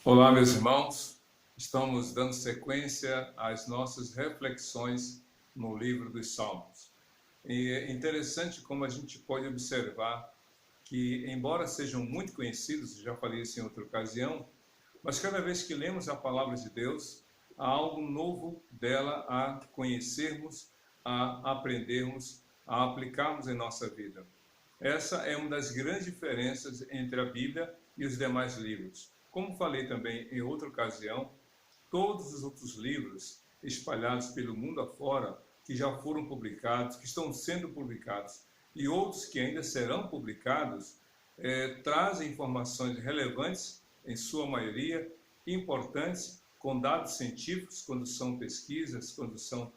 Olá, meus irmãos. Estamos dando sequência às nossas reflexões no livro dos Salmos. E é interessante como a gente pode observar que, embora sejam muito conhecidos, já falei isso em outra ocasião, mas cada vez que lemos a palavra de Deus, há algo novo dela a conhecermos, a aprendermos, a aplicarmos em nossa vida. Essa é uma das grandes diferenças entre a Bíblia e os demais livros. Como falei também em outra ocasião, todos os outros livros espalhados pelo mundo afora, que já foram publicados, que estão sendo publicados, e outros que ainda serão publicados, trazem informações relevantes, em sua maioria, importantes, com dados científicos, quando são pesquisas, quando são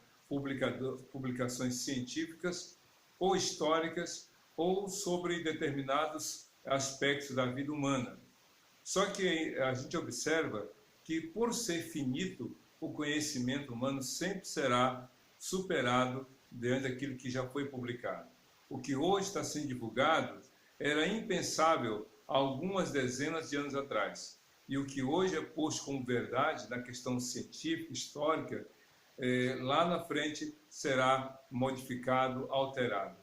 publicações científicas ou históricas, ou sobre determinados aspectos da vida humana. Só que a gente observa que, por ser finito, o conhecimento humano sempre será superado diante daquilo que já foi publicado. O que hoje está sendo divulgado era impensável há algumas dezenas de anos atrás. E o que hoje é posto como verdade na questão científica, histórica, lá na frente será modificado, alterado.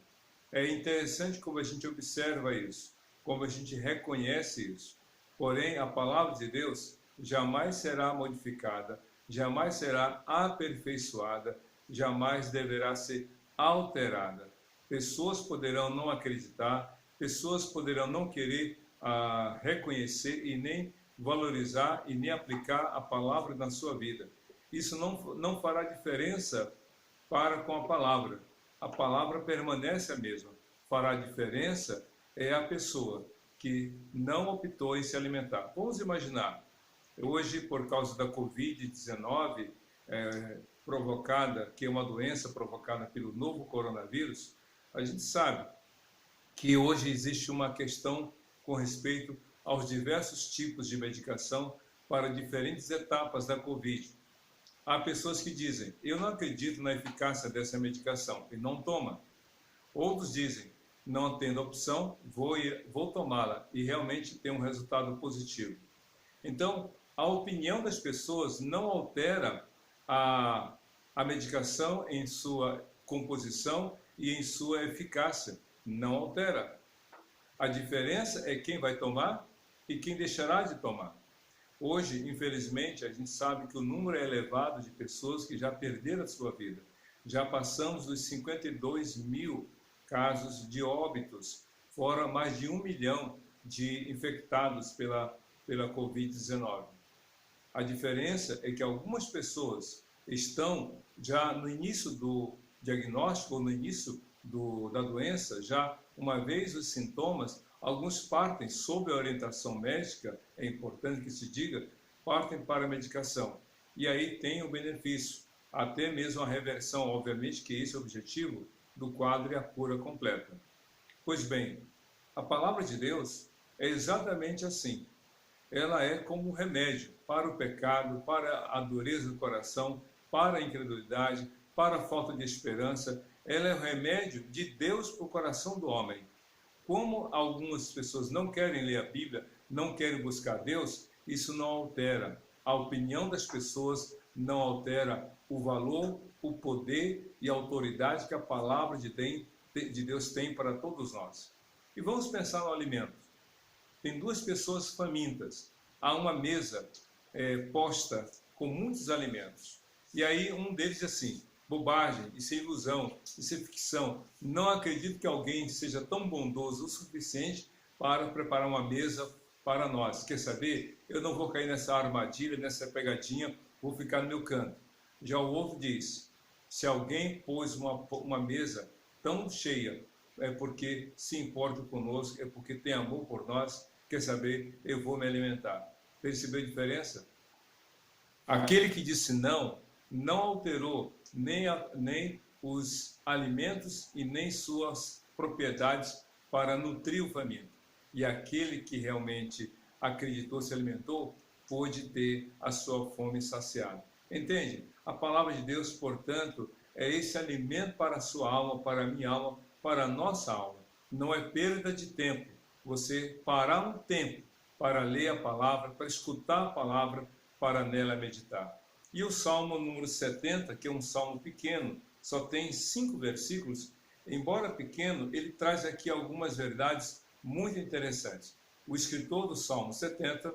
É interessante como a gente observa isso, como a gente reconhece isso. Porém, a palavra de Deus jamais será modificada, jamais será aperfeiçoada, jamais deverá ser alterada. Pessoas poderão não acreditar, pessoas poderão não querer reconhecer e nem valorizar e nem aplicar a palavra na sua vida. Isso não fará diferença para com a palavra. A palavra permanece a mesma. Fará diferença é a pessoa que não optou em se alimentar. Vamos imaginar, hoje, por causa da Covid-19, que é uma doença provocada pelo novo coronavírus, a gente sabe que hoje existe uma questão com respeito aos diversos tipos de medicação para diferentes etapas da Covid. Há pessoas que dizem, eu não acredito na eficácia dessa medicação, e não toma. Outros dizem, não tendo opção, vou tomá-la, e realmente tem um resultado positivo. Então, a opinião das pessoas não altera a medicação em sua composição e em sua eficácia. Não altera. A diferença é quem vai tomar e quem deixará de tomar. Hoje, infelizmente, a gente sabe que o número é elevado de pessoas que já perderam a sua vida. Já passamos dos 52 mil casos de óbitos, fora mais de 1 milhão de infectados pela Covid-19. A diferença é que algumas pessoas estão já no início do diagnóstico ou no início da doença, já uma vez os sintomas, alguns partem sob a orientação médica, é importante que se diga, partem para a medicação. E aí tem o benefício, até mesmo a reversão, obviamente que esse é o objetivo do quadro e a cura completa. Pois bem, a palavra de Deus é exatamente assim. Ela é como um remédio para o pecado, para a dureza do coração, para a incredulidade, para a falta de esperança. Ela é o remédio de Deus para o coração do homem. Como algumas pessoas não querem ler a Bíblia, não querem buscar Deus, isso não altera. A opinião das pessoas não altera o valor, o poder e a autoridade que a palavra de Deus tem para todos nós. E vamos pensar no alimento. Tem duas pessoas famintas. Há uma mesa posta com muitos alimentos. E aí um deles diz assim, bobagem, isso é ilusão, isso é ficção. Não acredito que alguém seja tão bondoso o suficiente para preparar uma mesa para nós. Quer saber? Eu não vou cair nessa armadilha, nessa pegadinha, vou ficar no meu canto. Já o outro diz, se alguém pôs uma mesa tão cheia, é porque se importa conosco, é porque tem amor por nós, quer saber? Eu vou me alimentar. Percebeu a diferença? Aquele que disse não alterou nem os alimentos e nem suas propriedades para nutrir o faminto. E aquele que realmente acreditou, se alimentou, pôde ter a sua fome saciada. Entende? A palavra de Deus, portanto, é esse alimento para a sua alma, para a minha alma, para a nossa alma. Não é perda de tempo. Você parar um tempo para ler a palavra, para escutar a palavra, para nela meditar. E o Salmo número 70, que é um salmo pequeno, só tem 5 versículos, embora pequeno, ele traz aqui algumas verdades muito interessantes. O escritor do Salmo 70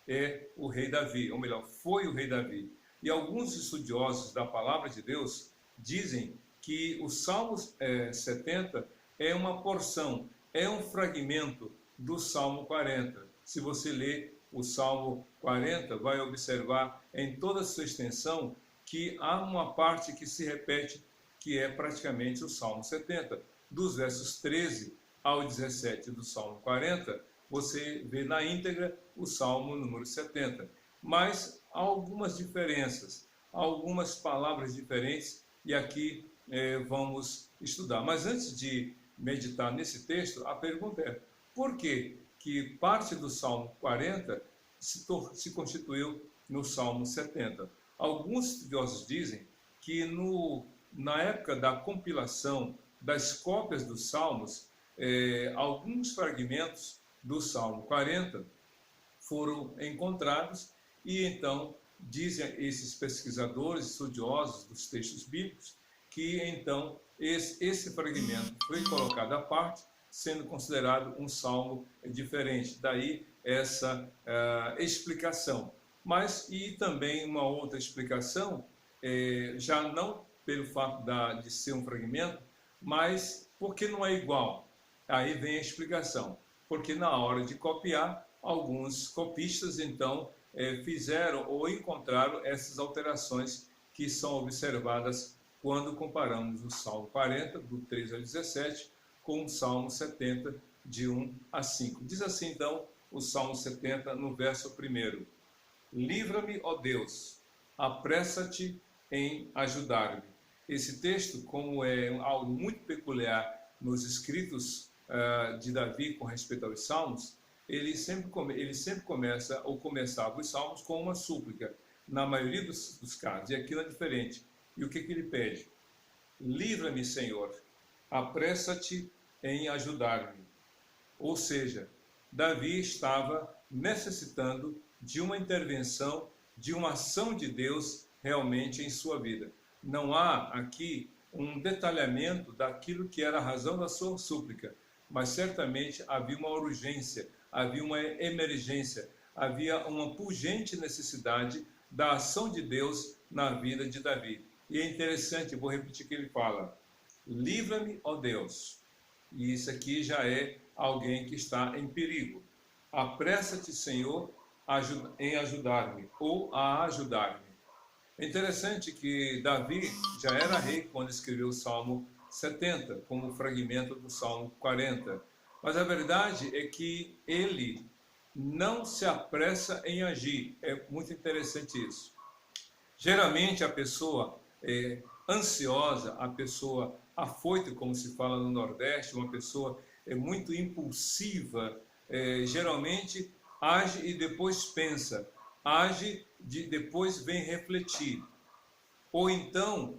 é o rei Davi, ou melhor, foi o rei Davi. E alguns estudiosos da palavra de Deus dizem que o Salmo 70 é uma porção, é um fragmento do Salmo 40. Se você ler o Salmo 40, vai observar em toda a sua extensão que há uma parte que se repete, que é praticamente o Salmo 70. Dos versos 13 ao 17 do Salmo 40, você vê na íntegra o Salmo número 70. Mas há algumas diferenças, há algumas palavras diferentes, e aqui vamos estudar. Mas antes de meditar nesse texto, a pergunta é: por que parte do Salmo 40 se constituiu no Salmo 70? Alguns estudiosos dizem que na época da compilação das cópias dos Salmos, alguns fragmentos do Salmo 40 foram encontrados, e então dizem esses pesquisadores, estudiosos dos textos bíblicos, que então esse fragmento foi colocado à parte, sendo considerado um salmo diferente. Daí essa explicação. Mas, e também uma outra explicação, já não pelo fato de ser um fragmento, mas porque não é igual. Aí vem a explicação. Porque na hora de copiar, alguns copistas, então, fizeram ou encontraram essas alterações que são observadas quando comparamos o Salmo 40, do 3 ao 17, com o Salmo 70, de 1 a 5. Diz assim, então, o Salmo 70, no verso 1. Livra-me, ó Deus, apressa-te em ajudar-me. Esse texto, como é algo muito peculiar nos escritos de Davi com respeito aos Salmos, ele sempre começa, ou começava os Salmos com uma súplica, na maioria dos casos, e aqui não é diferente. E o que ele pede? Livra-me, Senhor, apressa-te em ajudar-me. Ou seja, Davi estava necessitando de uma intervenção, de uma ação de Deus realmente em sua vida. Não há aqui um detalhamento daquilo que era a razão da sua súplica, mas certamente havia uma urgência, havia uma emergência, havia uma pungente necessidade da ação de Deus na vida de Davi. E é interessante, vou repetir o que ele fala: livra-me, ó Deus. E isso aqui já é alguém que está em perigo. Apressa-te, Senhor, em ajudar-me, ou a ajudar-me. É interessante que Davi já era rei quando escreveu o Salmo 70, como fragmento do Salmo 40. Mas a verdade é que ele não se apressa em agir. É muito interessante isso. Geralmente a pessoa ansiosa, a pessoa afoita, como se fala no Nordeste, uma pessoa muito impulsiva, geralmente age e depois pensa, age e depois vem refletir. Ou então,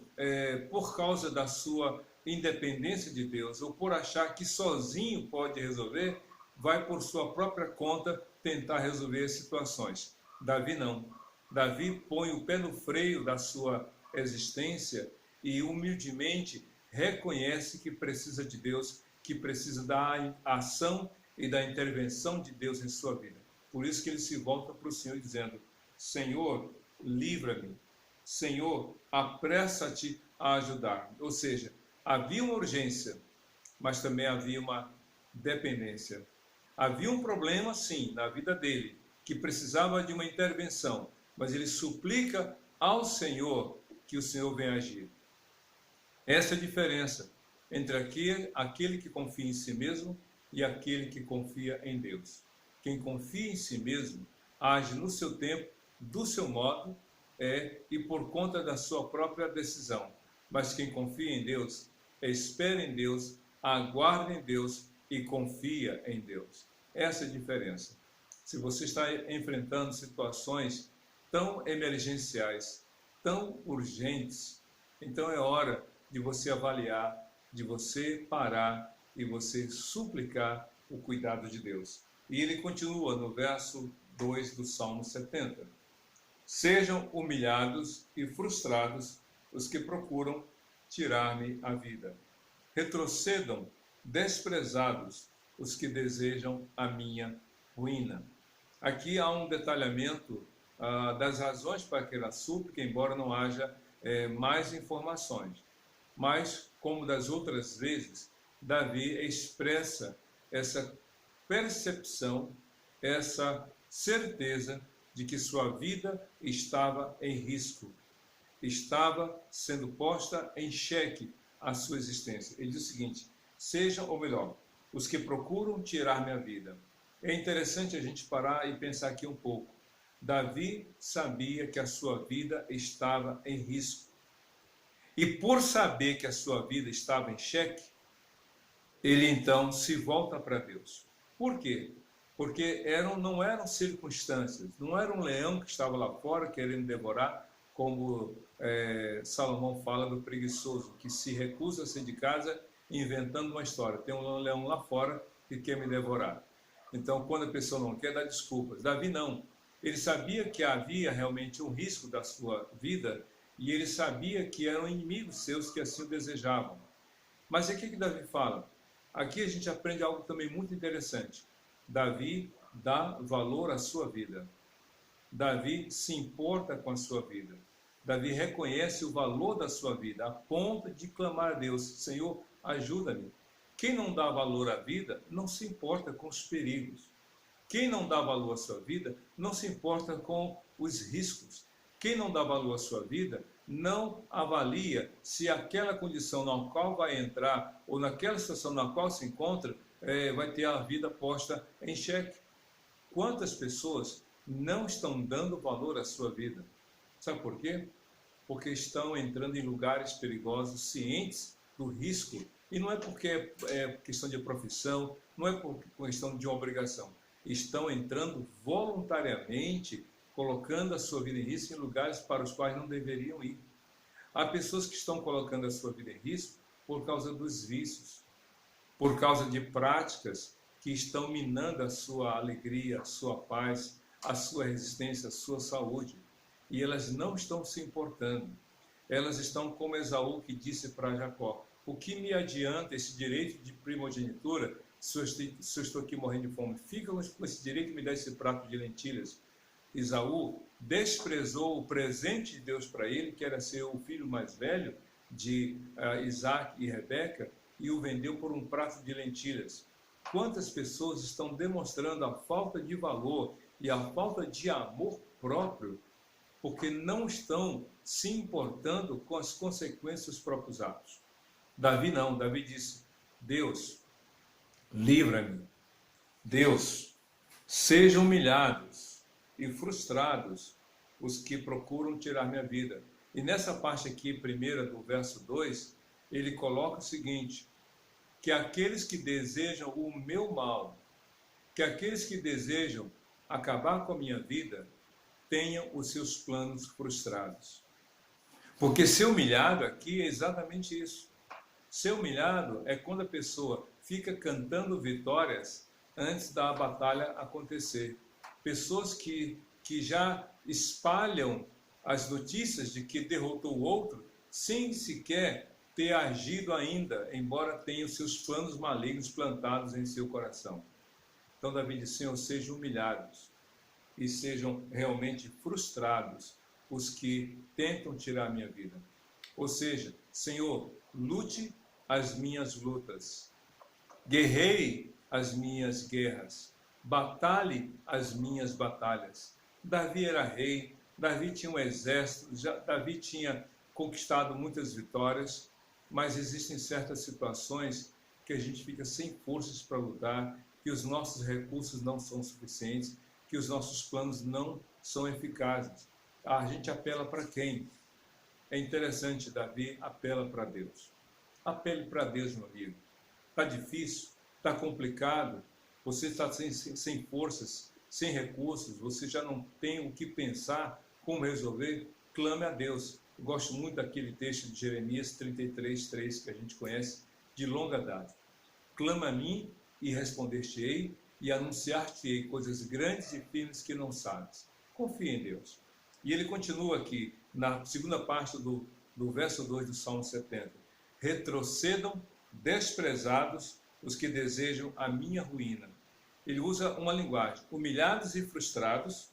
por causa da sua independência de Deus, ou por achar que sozinho pode resolver, vai por sua própria conta tentar resolver as situações. Davi não. Davi põe o pé no freio da sua existência e humildemente reconhece que precisa de Deus, que precisa da ação e da intervenção de Deus em sua vida. Por isso que ele se volta para o Senhor dizendo: Senhor, livra-me. Senhor, apressa-te a ajudar-me. Ou seja, havia uma urgência, mas também havia uma dependência. Havia um problema, sim, na vida dele, que precisava de uma intervenção, mas ele suplica ao Senhor que o Senhor venha agir. Essa é a diferença entre aquele que confia em si mesmo e aquele que confia em Deus. Quem confia em si mesmo age no seu tempo, do seu modo, e por conta da sua própria decisão. Mas quem confia em Deus, espera em Deus, aguarda em Deus e confia em Deus. Essa é a diferença. Se você está enfrentando situações tão emergenciais, tão urgentes, então é hora de você avaliar, de você parar e você suplicar o cuidado de Deus. E ele continua no verso 2 do Salmo 70. Sejam humilhados e frustrados os que procuram tirar-me a vida. Retrocedam desprezados os que desejam a minha ruína. Aqui há um detalhamento das razões para aquela súplica, embora não haja mais informações. Mas, como das outras vezes, Davi expressa essa percepção, essa certeza de que sua vida estava em risco, estava sendo posta em xeque a sua existência. Ele diz o seguinte: sejam, ou melhor, os que procuram tirar minha vida. É interessante a gente parar e pensar aqui um pouco. Davi sabia que a sua vida estava em risco. E por saber que a sua vida estava em xeque, ele então se volta para Deus. Por quê? Porque não eram circunstâncias, não era um leão que estava lá fora querendo devorar, como Salomão fala do preguiçoso, que se recusa a sair de casa inventando uma história. Tem um leão lá fora que quer me devorar. Então, quando a pessoa não quer, dá desculpas. Davi não. Ele sabia que havia realmente um risco da sua vida e ele sabia que eram inimigos seus que assim o desejavam. Mas o que Davi fala? Aqui a gente aprende algo também muito interessante. Davi dá valor à sua vida. Davi se importa com a sua vida. Davi reconhece o valor da sua vida, a ponto de clamar a Deus: Senhor, ajuda-me. Quem não dá valor à vida não se importa com os perigos. Quem não dá valor à sua vida não se importa com os riscos. Quem não dá valor à sua vida não avalia se aquela condição na qual vai entrar ou naquela situação na qual se encontra vai ter a vida posta em xeque. Quantas pessoas não estão dando valor à sua vida? Sabe por quê? Porque estão entrando em lugares perigosos, cientes do risco. E não é porque é questão de profissão, não é por questão de obrigação. Estão entrando voluntariamente, colocando a sua vida em risco em lugares para os quais não deveriam ir. Há pessoas que estão colocando a sua vida em risco por causa dos vícios, por causa de práticas que estão minando a sua alegria, a sua paz, a sua resistência, a sua saúde. E elas não estão se importando. Elas estão como Esaú, que disse para Jacó: o que me adianta esse direito de primogenitura se eu estou aqui morrendo de fome? Fica com esse direito e me dá esse prato de lentilhas. Esaú desprezou o presente de Deus para ele, que era ser o filho mais velho de Isaac e Rebeca, e o vendeu por um prato de lentilhas. Quantas pessoas estão demonstrando a falta de valor e a falta de amor próprio porque não estão se importando com as consequências dos próprios atos? Davi não. Davi disse: Deus, livra-me. Deus, sejam humilhados e frustrados os que procuram tirar minha vida. E nessa parte aqui, primeira do verso 2, ele coloca o seguinte: que aqueles que desejam o meu mal, que aqueles que desejam acabar com a minha vida, tenham os seus planos frustrados. Porque ser humilhado aqui é exatamente isso. Ser humilhado é quando a pessoa fica cantando vitórias antes da batalha acontecer. Pessoas que já espalham as notícias de que derrotou o outro sem sequer ter agido ainda, embora tenha os seus planos malignos plantados em seu coração. Então Davi diz: Senhor, sejam humilhados e sejam realmente frustrados os que tentam tirar a minha vida. Ou seja, Senhor, lute as minhas lutas, guerreie as minhas guerras, batalhe as minhas batalhas. Davi era rei, Davi tinha um exército, Davi tinha conquistado muitas vitórias, mas existem certas situações que a gente fica sem forças para lutar, que os nossos recursos não são suficientes, que os nossos planos não são eficazes. A gente apela para quem? É interessante, Davi apela para Deus. Apele para Deus, meu amigo. Está difícil? Está complicado? Você está sem forças, sem recursos, você já não tem o que pensar, como resolver? Clame a Deus. Eu gosto muito daquele texto de Jeremias 33:3, que a gente conhece de longa data. Clama a mim e responder-te-ei e anunciar-te-ei coisas grandes e firmes que não sabes. Confia em Deus. E ele continua aqui, na segunda parte do verso 2 do Salmo 70. Retrocedam desprezados os que desejam a minha ruína. Ele usa uma linguagem, humilhados e frustrados,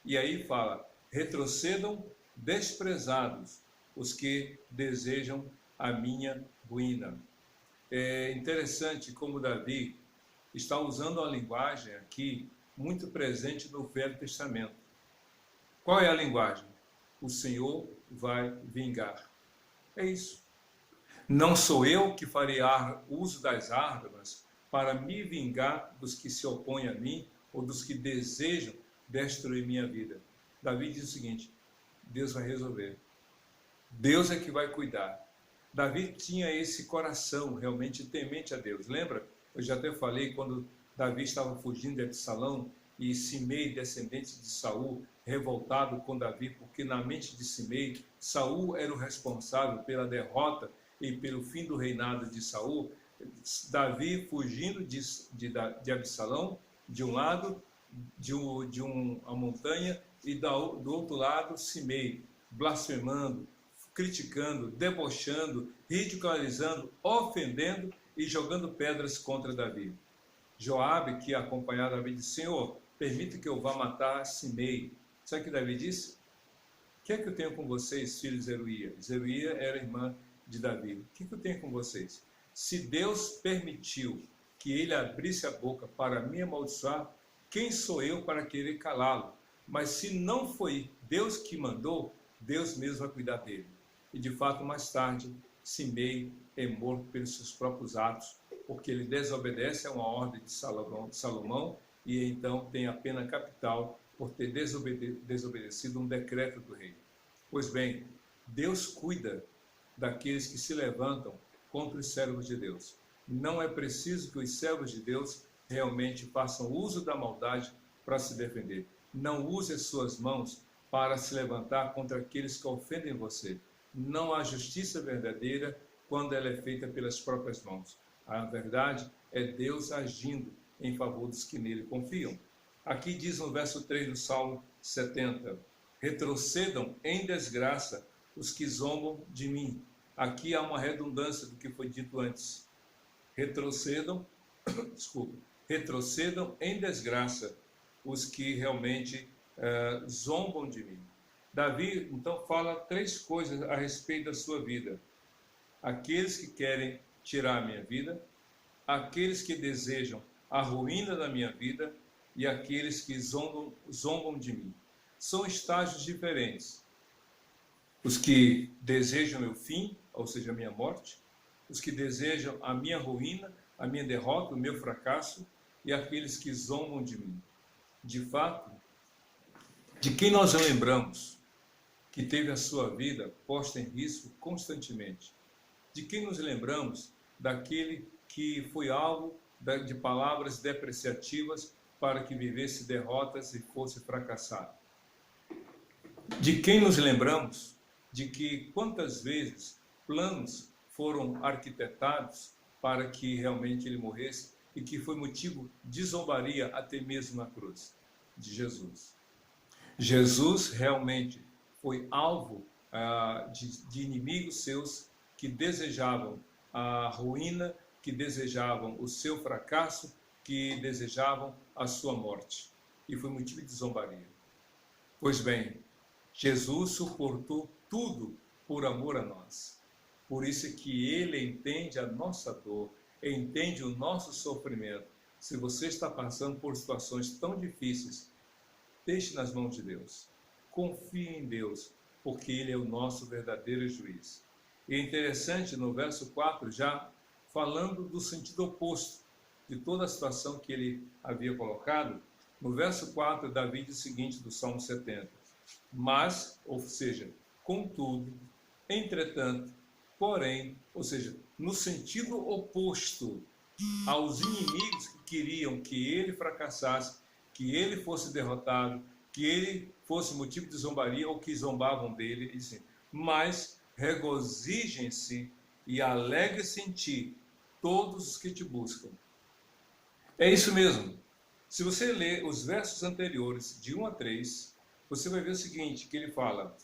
e aí fala, retrocedam desprezados os que desejam a minha ruína. É interessante como Davi está usando uma linguagem aqui muito presente no Velho Testamento. Qual é a linguagem? O Senhor vai vingar. É isso. Não sou eu que farei uso das armas para me vingar dos que se opõem a mim ou dos que desejam destruir minha vida. Davi diz o seguinte, Deus vai resolver. Deus é que vai cuidar. Davi tinha esse coração realmente temente a Deus. Lembra? Eu já até falei quando Davi estava fugindo de Absalão e Simei, descendente de Saul, revoltado com Davi, porque na mente de Simei, Saul era o responsável pela derrota e pelo fim do reinado de Saul. Davi fugindo de Absalão, de um lado, de uma montanha, e do outro lado, Simei, blasfemando, criticando, debochando, ridicularizando, ofendendo e jogando pedras contra Davi. Joabe, que acompanhava Davi, disse, Senhor, permita que eu vá matar Simei. Sabe o que Davi disse? O que é que eu tenho com vocês, filhos de Zeruia? Zeruia era irmã de Davi. O que é que eu tenho com vocês? Se Deus permitiu que ele abrisse a boca para me amaldiçoar, quem sou eu para querer calá-lo? Mas se não foi Deus que mandou, Deus mesmo vai cuidar dele. E de fato, mais tarde, Simei é morto pelos seus próprios atos, porque ele desobedece a uma ordem de Salomão e então tem a pena capital por ter desobedecido um decreto do rei. Pois bem, Deus cuida daqueles que se levantam contra os servos de Deus. Não é preciso que os servos de Deus realmente façam uso da maldade para se defender. Não use as suas mãos para se levantar contra aqueles que ofendem você. Não há justiça verdadeira quando ela é feita pelas próprias mãos. A verdade é Deus agindo em favor dos que nele confiam. Aqui diz no verso 3 do Salmo 70, retrocedam em desgraça os que zombam de mim. Aqui há uma redundância do que foi dito antes. Retrocedam, retrocedam em desgraça os que realmente zombam de mim. Davi, então, fala três coisas a respeito da sua vida. Aqueles que querem tirar a minha vida, aqueles que desejam a ruína da minha vida e aqueles que zombam de mim. São estágios diferentes. Os que desejam meu fim, ou seja, a minha morte, os que desejam a minha ruína, a minha derrota, o meu fracasso, e aqueles que zombam de mim. De fato, de quem nós lembramos que teve a sua vida posta em risco constantemente? De quem nos lembramos daquele que foi alvo de palavras depreciativas para que vivesse derrotas e fosse fracassado? De quem nos lembramos de que quantas vezes planos foram arquitetados para que realmente ele morresse e que foi motivo de zombaria até mesmo na cruz? De Jesus. Jesus realmente foi alvo de inimigos seus que desejavam a ruína, que desejavam o seu fracasso, que desejavam a sua morte. E foi motivo de zombaria. Pois bem, Jesus suportou tudo por amor a nós. Por isso é que ele entende a nossa dor, entende o nosso sofrimento. Se você está passando por situações tão difíceis, deixe nas mãos de Deus. Confie em Deus, porque ele é o nosso verdadeiro juiz. E é interessante, no verso 4, já falando do sentido oposto de toda a situação que ele havia colocado, no verso 4, Davi diz o seguinte do Salmo 70, mas, ou seja, contudo, entretanto, porém, ou seja, no sentido oposto aos inimigos que queriam que ele fracassasse, que ele fosse derrotado, que ele fosse motivo de zombaria ou que zombavam dele, ele disse, mas regozijem-se e alegrem-se em ti todos os que te buscam. É isso mesmo. Se você ler os versos anteriores, de 1 a 3, você vai ver o seguinte, que ele fala: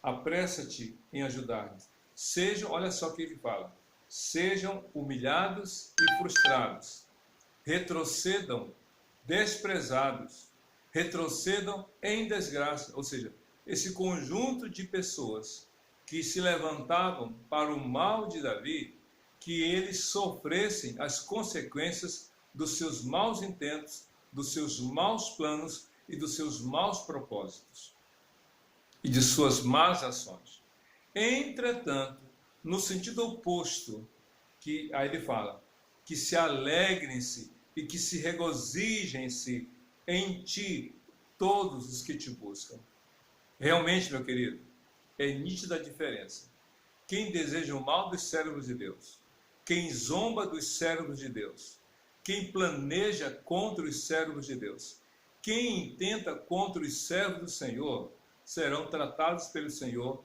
apressa-te em ajudar-nos. Olha só o que ele fala: sejam humilhados e frustrados, retrocedam desprezados, retrocedam em desgraça. Ou seja, esse conjunto de pessoas que se levantavam para o mal de Davi, que eles sofressem as consequências dos seus maus intentos, dos seus maus planos e dos seus maus propósitos e de suas más ações. Entretanto, no sentido oposto, que aí ele fala, que se alegrem-se e que se regozijem-se em ti todos os que te buscam. Realmente, meu querido, é nítida a diferença. Quem deseja o mal dos servos de Deus, quem zomba dos servos de Deus, quem planeja contra os servos de Deus, quem intenta contra os servos do Senhor, serão tratados pelo Senhor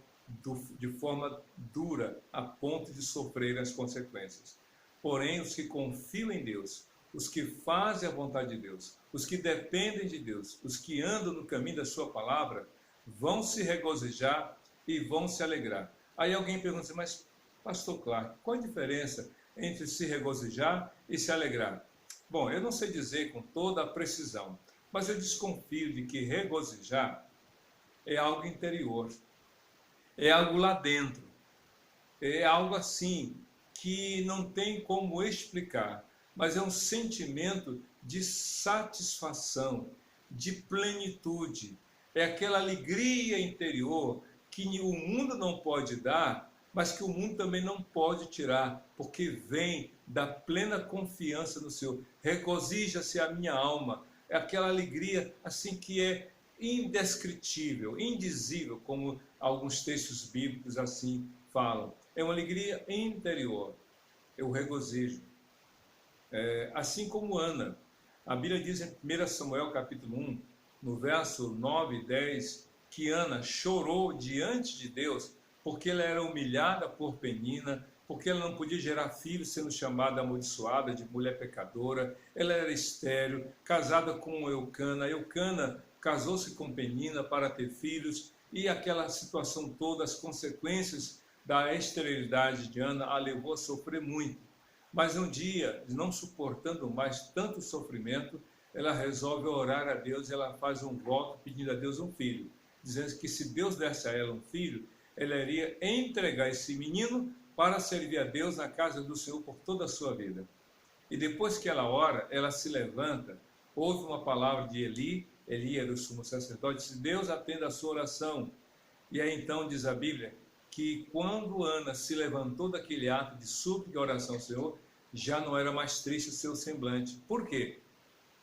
de forma dura, a ponto de sofrer as consequências. Porém, os que confiam em Deus, os que fazem a vontade de Deus, os que dependem de Deus, os que andam no caminho da sua palavra, vão se regozijar e vão se alegrar. Aí alguém pergunta assim, mas pastor Clark, qual a diferença entre se regozijar e se alegrar? Bom, eu não sei dizer com toda a precisão, mas eu desconfio de que regozijar é algo interior, é algo lá dentro, é algo assim que não tem como explicar, mas é um sentimento de satisfação, de plenitude, é aquela alegria interior que o mundo não pode dar, mas que o mundo também não pode tirar, porque vem da plena confiança no Senhor. Regozija-se a minha alma, é aquela alegria assim que é indescritível, indizível, como alguns textos bíblicos assim falam. É uma alegria interior, é o regozijo. Assim como Ana, a Bíblia diz em 1 Samuel capítulo 1, no verso 9 e 10, que Ana chorou diante de Deus porque ela era humilhada por Penina, porque ela não podia gerar filhos sendo chamada amaldiçoada de mulher pecadora, ela era estéril, casada com Eucana, Eucana casou-se com Penina para ter filhos, e aquela situação toda, as consequências da esterilidade de Ana a levou a sofrer muito. Mas um dia, não suportando mais tanto sofrimento, ela resolve orar a Deus e ela faz um voto pedindo a Deus um filho, dizendo que se Deus desse a ela um filho, ela iria entregar esse menino para servir a Deus na casa do Senhor por toda a sua vida. E depois que ela ora, ela se levanta, ouve uma palavra de Eli era o sumo sacerdote, disse, Deus atenda a sua oração. E aí então diz a Bíblia que quando Ana se levantou daquele ato de súplica e oração ao Senhor, já não era mais triste o seu semblante. Por quê?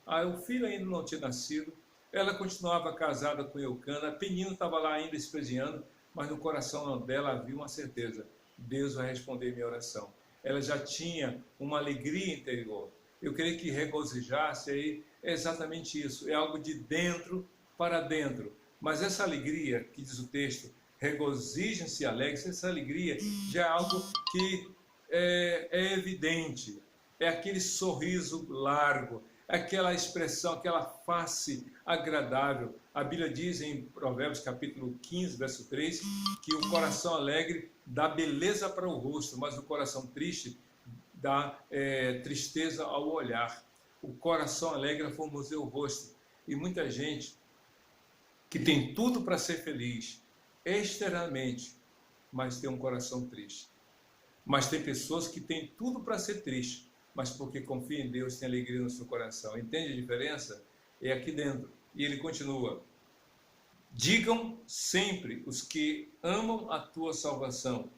O filho ainda não tinha nascido, ela continuava casada com Eucana, Penina estava lá ainda especiando, mas no coração dela havia uma certeza, Deus vai responder minha oração. Ela já tinha uma alegria interior. Eu creio que regozijar-se aí é exatamente isso, é algo de dentro para dentro. Mas essa alegria, que diz o texto, regozijem-se e alegrem-se, essa alegria já é algo que é evidente, é aquele sorriso largo, aquela expressão, aquela face agradável. A Bíblia diz em Provérbios capítulo 15, verso 3, que o coração alegre dá beleza para o rosto, mas o coração triste dá tristeza ao olhar. O coração alegre formoseia o rosto. E muita gente que tem tudo para ser feliz externamente, mas tem um coração triste. Mas tem pessoas que têm tudo para ser triste, mas porque confia em Deus, tem alegria no seu coração. Entende a diferença? É aqui dentro. E ele continua. Digam sempre os que amam a tua salvação,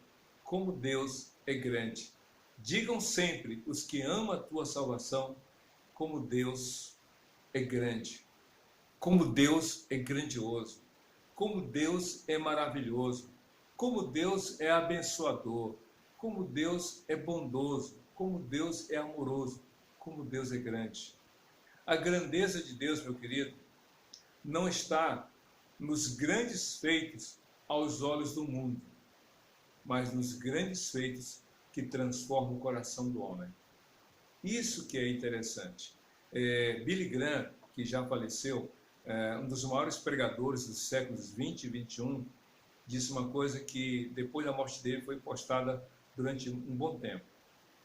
como Deus é grande. Digam sempre os que amam a tua salvação, como Deus é grande. Como Deus é grandioso. Como Deus é maravilhoso. Como Deus é abençoador. Como Deus é bondoso. Como Deus é amoroso, como Deus é grande. A grandeza de Deus, meu querido, não está nos grandes feitos aos olhos do mundo, mas nos grandes feitos que transformam o coração do homem. Isso que é interessante. Billy Graham, que já faleceu, um dos maiores pregadores dos séculos 20 e 21, disse uma coisa que depois da morte dele foi postada durante um bom tempo.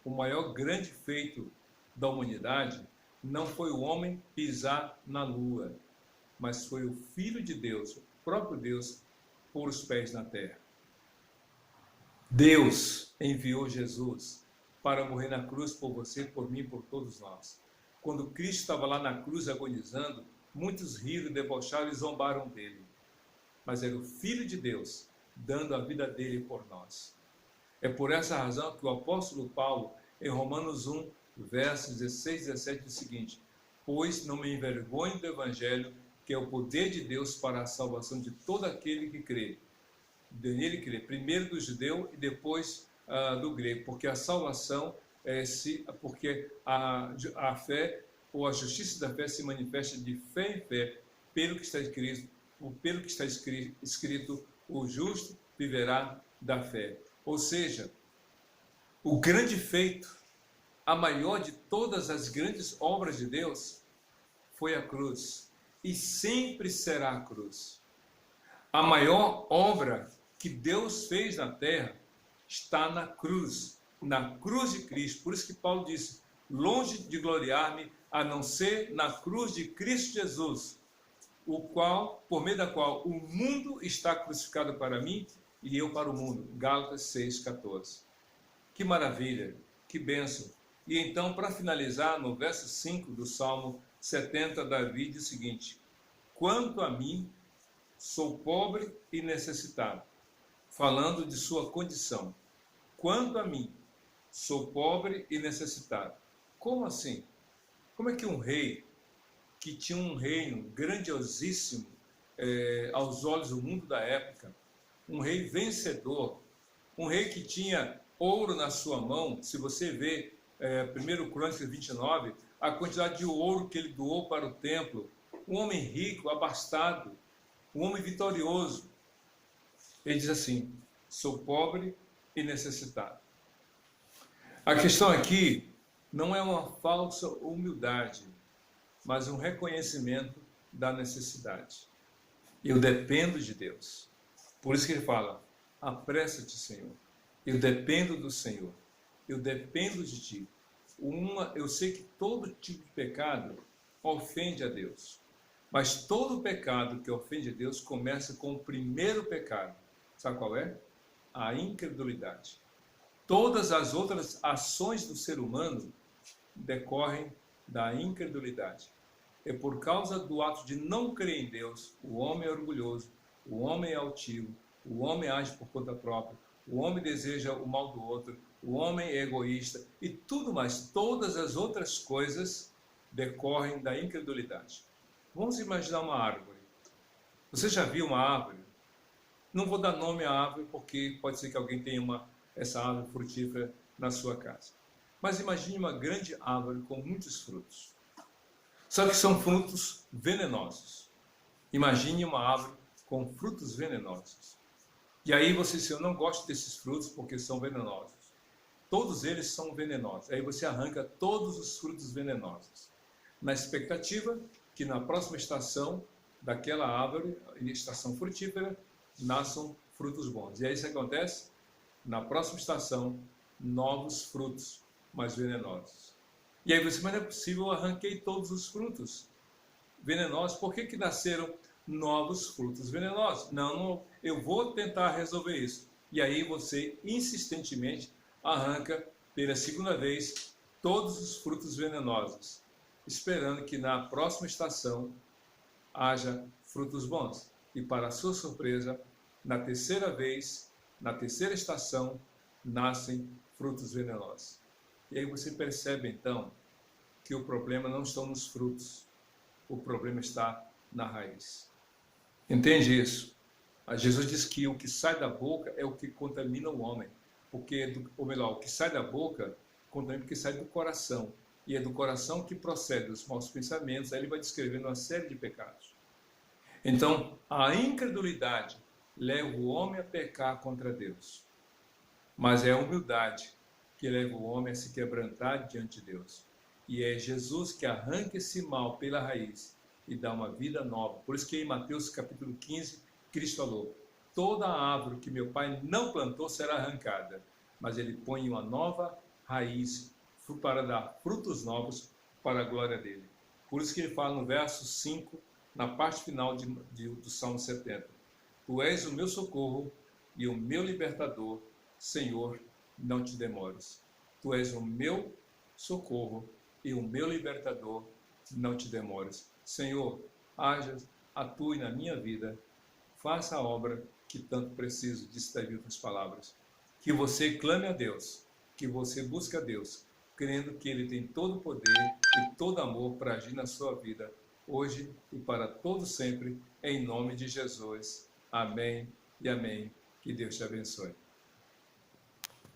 O maior grande feito da humanidade não foi o homem pisar na lua, mas foi o Filho de Deus, o próprio Deus, pôr os pés na terra. Deus enviou Jesus para morrer na cruz por você, por mim, por todos nós. Quando Cristo estava lá na cruz agonizando, muitos riram, debocharam e zombaram dele. Mas era o Filho de Deus dando a vida dele por nós. É por essa razão que o apóstolo Paulo, em Romanos 1, versos 16 e 17, diz o seguinte: pois não me envergonho do evangelho, que é o poder de Deus para a salvação de todo aquele que crê. Nele crê, primeiro do judeu e depois do grego, porque a salvação porque a fé ou a justiça da fé se manifesta de fé em fé, pelo que está escrito, o justo viverá da fé. Ou seja, o grande feito, a maior de todas as grandes obras de Deus, foi a cruz, e sempre será a cruz. A maior obra que Deus fez na terra está na cruz de Cristo. Por isso que Paulo disse: longe de gloriar-me, a não ser na cruz de Cristo Jesus, por meio da qual o mundo está crucificado para mim e eu para o mundo. Gálatas 6,14. Que maravilha, que bênção. E então, para finalizar, no verso 5 do Salmo 70, Davi diz o seguinte: quanto a mim, sou pobre e necessitado. Falando de sua condição. Quanto a mim, sou pobre e necessitado. Como assim? Como é que um rei, que tinha um reino grandiosíssimo aos olhos do mundo da época, um rei vencedor, um rei que tinha ouro na sua mão, se você vê 1 Crônicas 29, a quantidade de ouro que ele doou para o templo, um homem rico, abastado, um homem vitorioso, ele diz assim: sou pobre e necessitado. A questão aqui não é uma falsa humildade, mas um reconhecimento da necessidade. Eu dependo de Deus. Por isso que ele fala: apressa-te, Senhor. Eu dependo do Senhor. Eu dependo de ti. Eu sei que todo tipo de pecado ofende a Deus. Mas todo pecado que ofende a Deus começa com o primeiro pecado. Sabe qual é? A incredulidade. Todas as outras ações do ser humano decorrem da incredulidade. É por causa do ato de não crer em Deus, o homem é orgulhoso, o homem é altivo, o homem age por conta própria, o homem deseja o mal do outro, o homem é egoísta e tudo mais. Todas as outras coisas decorrem da incredulidade. Vamos imaginar uma árvore. Você já viu uma árvore? Não vou dar nome à árvore porque pode ser que alguém tenha essa árvore frutífera na sua casa. Mas imagine uma grande árvore com muitos frutos. Só que são frutos venenosos. Imagine uma árvore com frutos venenosos. E aí você diz: eu não gosto desses frutos porque são venenosos. Todos eles são venenosos. Aí você arranca todos os frutos venenosos, na expectativa que na próxima estação daquela árvore, estação frutífera, nasçam frutos bons. E aí isso acontece? Na próxima estação, novos frutos, mais venenosos. E aí você: mas não é possível, eu arranquei todos os frutos venenosos, por que nasceram novos frutos venenosos? Não, eu vou tentar resolver isso. E aí você insistentemente arranca pela segunda vez todos os frutos venenosos, esperando que na próxima estação haja frutos bons. E para a sua surpresa, na terceira vez, na terceira estação, nascem frutos venenosos. E aí você percebe então que o problema não está nos frutos, o problema está na raiz. Entende isso? Jesus diz que o que sai da boca é o que contamina o homem, ou melhor, o que sai da boca contamina porque sai do coração, e é do coração que procede os maus pensamentos. Aí ele vai descrevendo uma série de pecados. Então, a incredulidade leva o homem a pecar contra Deus, mas é a humildade que leva o homem a se quebrantar diante de Deus. E é Jesus que arranca esse mal pela raiz e dá uma vida nova. Por isso que em Mateus capítulo 15, Cristo falou: toda árvore que meu Pai não plantou será arrancada, mas ele põe uma nova raiz para dar frutos novos para a glória dele. Por isso que ele fala no verso 5, na parte final do Salmo 70. Tu és o meu socorro e o meu libertador, Senhor, não te demores. Tu és o meu socorro e o meu libertador, não te demores. Senhor, atue na minha vida, faça a obra que tanto preciso, disse Davi em outras palavras. Que você clame a Deus, que você busque a Deus, crendo que Ele tem todo o poder e todo amor para agir na sua vida, hoje e para todo sempre, em nome de Jesus. Amém e amém. Que Deus te abençoe.